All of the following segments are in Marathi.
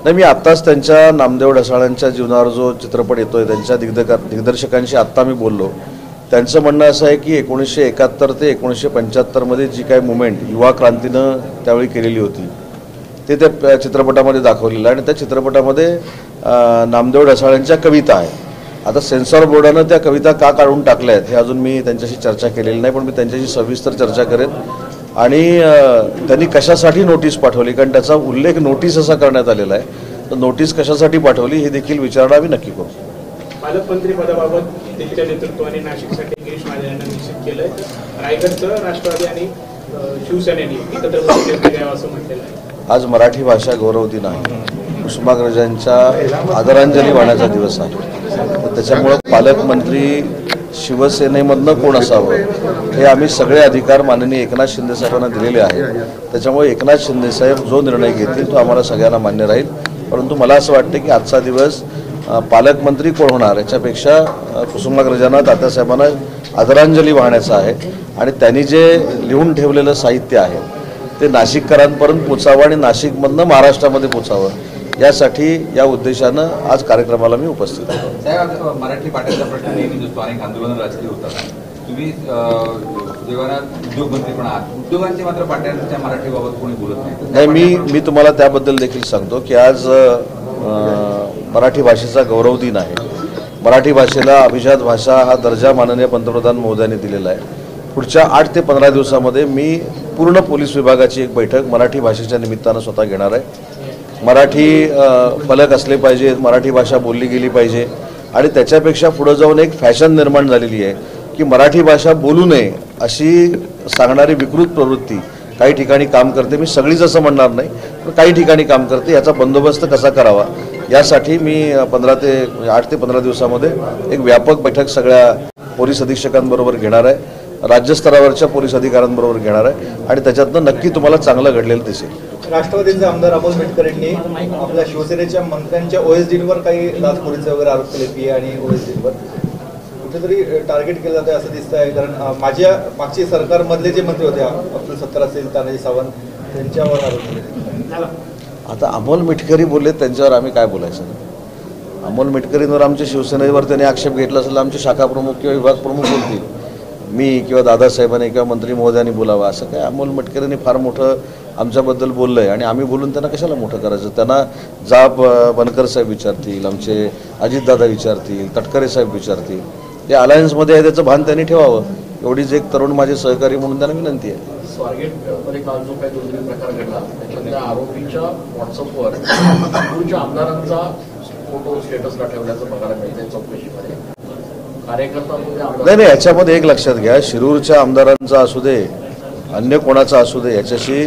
नाही, मी आत्ताच त्यांच्या नामदेव ढसाळांच्या जीवनावर जो चित्रपट येतोय त्यांच्या दिग्दर्शकांशी आत्ता मी बोललो. त्यांचं म्हणणं असं आहे की 1971 ते 1975 जी काही मुवमेंट युवा क्रांतीनं त्यावेळी केलेली होती ते त्या चित्रपटामध्ये दाखवलेलं आहे आणि त्या चित्रपटामध्ये नामदेव ढसाळांच्या कविता आहे. आता सेन्सॉर बोर्डानं त्या कविता का काढून टाकल्या आहेत हे अजून मी त्यांच्याशी चर्चा केलेली नाही, पण मी त्यांच्याशी सविस्तर चर्चा करेन. आणि त्यांनी कशासाठी नोटीस पाठवली, कारण त्याचा उल्लेख नोटीस असा करण्यात आलेला आहे, तर नोटीस कशासाठी पाठवली हे देखील विचारणा आम्ही नक्की करू. पालकमंत्री पदाबाबत त्यांच्या नेतृत्वाने नाशिकसाठी गिरीश महाजन यांना निश्चित केलंय. रायगडचं राष्ट्रवादी आणि शिवसेनेने एकत्र द्यावं असं म्हटलेलं आहे. आज मराठी भाषा गौरव दिन आहे, कुसुमाग्रजांच्या आदरांजली वाहण्याचा दिवस आहे. त्याच्यामुळं पालकमंत्री शिवसेनेमधनं कोण असावं हे आम्ही सगळे अधिकार माननीय एकनाथ शिंदे साहेबांना दिलेले आहेत. त्याच्यामुळे एकनाथ शिंदे साहेब जो निर्णय घेतील तो आम्हाला सगळ्यांना मान्य राहील. परंतु मला असं वाटतं की आजचा दिवस पालकमंत्री कोण होणार याच्यापेक्षा कुसुमाग्रजांना तात्यासाहेबांना आदरांजली वाहण्याचा आहे आणि त्यांनी जे लिहून ठेवलेलं साहित्य आहे ते नाशिककरांपर्यंत पोचावं आणि नाशिकमधनं महाराष्ट्रामध्ये पोचावं यासाठी या उद्देशानं आज कार्यक्रमाला मी उपस्थित होतो. मराठी पाट्याचा प्रश्न नेहमी दिसतो, अनेक आंदोलन राजकीय होतात. तुम्ही उद्योगमंत्री पण आहात, उद्योगांची मात्र पाट्यांच्या मराठीबाबत कोणी बोलत नाही. मी तुम्हाला त्याबद्दल देखील सांगतो की आज मराठी भाषेचा गौरव दिन आहे. मराठी भाषेला अभिजात भाषा हा दर्जा माननीय पंतप्रधान महोदयांनी दिलेला आहे. पुढच्या 8 ते 15 दिवसामध्ये मी पूर्ण पोलीस विभागाची एक बैठक मराठी भाषेच्या निमित्तानं स्वतः घेणार आहे. मराठी फलक असले पाहिजेत, मराठी भाषा बोलली गेली पाहिजे आणि त्याच्यापेक्षा पुढे जाऊन एक फॅशन निर्माण झालेली आहे की मराठी भाषा बोलू नये अशी सांगणारी विकृत प्रवृत्ती काही ठिकाणी काम करते. मी सगळीच असं म्हणणार नाही, पण काही ठिकाणी काम करते. याचा बंदोबस्त कसा करावा यासाठी मी 8 ते 15 दिवसामध्ये एक व्यापक बैठक सगळ्या पोलीस अधीक्षकांबरोबर घेणार आहे, राज्यस्तरावरच्या पोलीस अधिकाऱ्यांबरोबर घेणार आहे आणि त्याच्यातनं नक्की तुम्हाला चांगलं घडलेलं दिसेल. राष्ट्रवादीचे आमदार अमोल मेटकर यांनी आपल्या शिवसेनेच्या मंत्र्यांच्या ओएसडीवर काही लाचखोरीचे वगैरे आरोप केले, पीए आणि ओएसडीवर कुठेतरी टार्गेट केलं जातं असं दिसत आहे. कारण मागची सरकारमधले जे मंत्री होते अब्दुल सत्तार असेल, तानाजी सावंत त्यांच्यावर आरोप केले. आता अमोल मेटकरी बोलले त्यांच्यावर आम्ही काय बोलायचं. अमोल मेटकरींवर आमच्या शिवसेनेवर त्यांनी आक्षेप घेतला असेल, आमचे शाखा प्रमुख किंवा विभाग प्रमुख बोलतील, मी किंवा दादासाहेबांनी किंवा मंत्री महोदयांनी बोलावं असं काय. अमोल मेटकरींनी फार मोठं आमच्याबद्दल बोललं आहे आणि आम्ही बोलून त्यांना कशाला मोठं करायचं. त्यांना जाब बनकर साहेब विचारतील, आमचे अजितदादा विचारतील, तटकरे साहेब विचारतील. ते अलायन्समध्ये आहे त्याचं भान त्यांनी ठेवावं एवढीच एक तरुण माझे सहकारी म्हणून त्यांना विनंती आहे. स्वारगेटमध्ये काल जो काही दुर्दैवी प्रकार घडला त्याच्यातल्या आरोपीच्या व्हॉट्सअपवर नागपूरच्या आमदारांचा फोटो स्टेटसला ठेवल्याचं बघायला मिळतंय चौकशीमध्ये. नाही, याच्यामध्ये एक लक्षात घ्या, शिरूरच्या आमदारांचा असू दे अन्य कोणाचा असू दे याच्याशी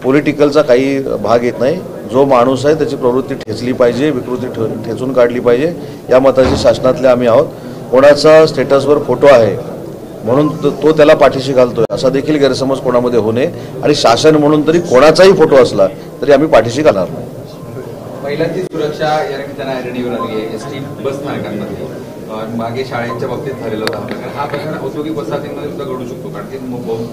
पॉलिटिकलचा काही भाग येत नाही. जो माणूस आहे त्याची प्रवृत्ती ठेचली पाहिजे, विकृती ठेचून काढली पाहिजे या मताची शासनातले आम्ही आहोत. कोणाचा स्टेटसवर फोटो आहे म्हणून तो त्याला पाठीशी घालतोय असा देखील गैरसमज कोणामध्ये होऊ नये आणि शासन म्हणून तरी कोणाचाही फोटो असला तरी आम्ही पाठीशी घालणार नाही. महिलांची सुरक्षा या निमित्तानं ऐरणीवर आली आहे. एसटी बस मार्गांमध्ये मागे शाळेच्या बाबतीत झालेला होता हा प्रकार औद्योगिक वसाहतींमध्ये सुद्धा घडू शकतो, कारण की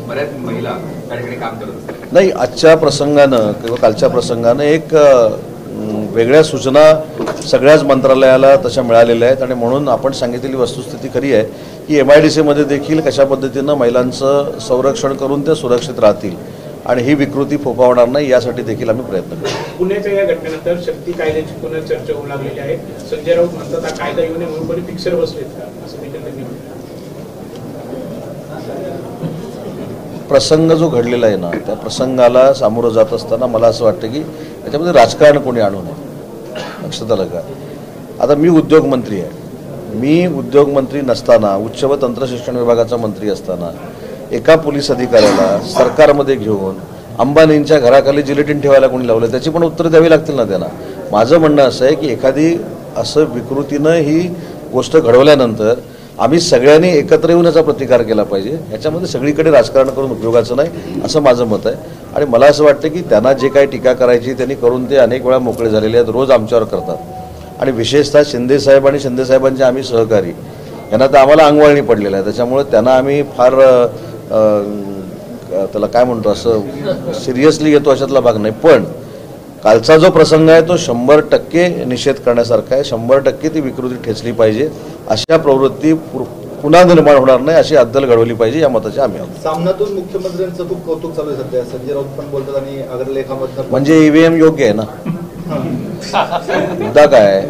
बऱ्याच महिला त्या ठिकाणी काम करत असतात. नाही, आजच्या प्रसंगानं किंवा कालच्या प्रसंगानं एक वेगळ्या सूचना सगळ्याच मंत्रालयाला तशा मिळालेल्या आहेत आणि म्हणून आपण सांगितलेली वस्तुस्थिती खरी आहे की MIDCमध्ये देखील कशा पद्धतीनं महिलांचं संरक्षण करून ते सुरक्षित राहतील आणि ही विकृती फोफावणार नाही यासाठी देखील आम्ही प्रयत्न करू. पुण्याच्या या घटनेनंतर शक्ती कायद्याची पुन्हा चर्चा होऊ लागलेली आहे. संजय राऊत म्हणतात हा कायदा येऊ नये म्हणून कोणी फिक्सर बसलेत का असं देखील त्यांनी प्रसंग जो घडलेला आहे ना त्या प्रसंगाला सामोरं जात असताना मला असं वाटतं की याच्यामध्ये राजकारण कोणी आणू नये. लक्षात आलं का. आता मी उद्योगमंत्री आहे. मी उद्योगमंत्री नसताना उच्च व तंत्रशिक्षण विभागाचा मंत्री असताना एका पोलीस अधिकाऱ्याला सरकारमध्ये घेऊन अंबानींच्या घराखाली जिलेटिन ठेवायला कोणी लावलं त्याची पण उत्तरं द्यावी लागतील ना त्यांना. माझं म्हणणं असं आहे की एखादी असं विकृतीनं ही गोष्ट घडवल्यानंतर आम्ही सगळ्यांनी एकत्र येऊन याचा प्रतिकार केला पाहिजे. याच्यामध्ये सगळीकडे राजकारण करून उपयोगाचं नाही असं माझं मत आहे. आणि मला असं वाटतं की त्यांना जे काही टीका करायची त्यांनी करून ते अनेक वेळा मोकळे झालेले आहेत, रोज आमच्यावर करतात आणि विशेषतः शिंदेसाहेब आणि शिंदेसाहेबांचे आम्ही सहकारी यांना तर आम्हाला अंगवळणी पडलेलं आहे. त्याच्यामुळे त्यांना आम्ही फार त्याला काय म्हणतो असं सिरियसली घेतो अशातला भाग नाही. पण कालचा जो प्रसंग आहे तो 100% निषेध करण्यासारखा आहे. 100% ती विकृती ठेचली पाहिजे. अशा प्रवृत्ती पुन्हा निर्माण होणार नाही अशी अद्दल घडवली पाहिजे या मताचे आम्ही आहोत. सामनातून मुख्यमंत्र्यांचं खूप कौतुक चालू आहे सध्या. संजय राऊत पण बोलतात आणि अग्रलेखामधनं म्हणजे ईव्हीएम योग्य आहे ना. मुद्दा काय आहे,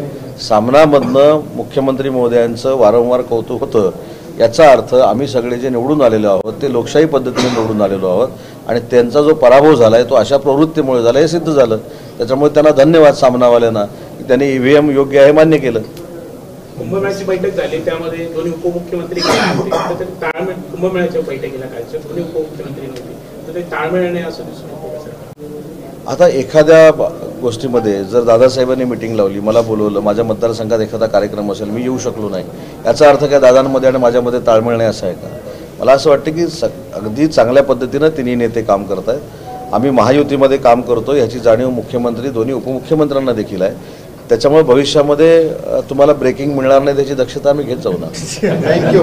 सामनामधनं मुख्यमंत्री महोदयांचं वारंवार कौतुक होतं. याचा अर्थ आम्ही सगळे जे निवडून आलेलो आहोत ते लोकशाही पद्धतीने निवडून आलेलो आहोत आणि त्यांचा जो पराभव झाला आहे तो अशा प्रवृत्तीमुळे झाला हे सिद्ध झालं. त्याच्यामुळे त्यांना धन्यवाद सामनावाल्यांना की त्यांनी ईव्हीएम योग्य आहे मान्य केलं. कुंभमेळ्याची बैठक झाली त्यामध्ये दोन्ही उपमुख्यमंत्री गेले. ताळमेळ कुंभमेळ्याच्या बैठकीला कालच्या दोन्ही उपमुख्यमंत्री नव्हते तर ते ताळमेळ नाही असं दिसून येतं. आता एखाद्या गोष्टीमध्ये जर दादासाहेबांनी मिटिंग लावली, मला बोलवलं, माझ्या मतदारसंघात एखादा कार्यक्रम असेल, मी येऊ शकलो नाही, याचा अर्थ काय दादांमध्ये आणि माझ्यामध्ये ताळमेळ नाही असं आहे का? मला असं वाटतं की अगदी चांगल्या पद्धतीनं तिन्ही नेते काम करत आहेत. आम्ही महायुतीमध्ये काम करतो ह्याची जाणीव मुख्यमंत्री दोन्ही उपमुख्यमंत्र्यांना देखील आहे. त्याच्यामुळे भविष्यामध्ये तुम्हाला ब्रेकिंग मिळणार नाही त्याची दक्षता आम्ही घेत जाऊ ना. थँक्यू.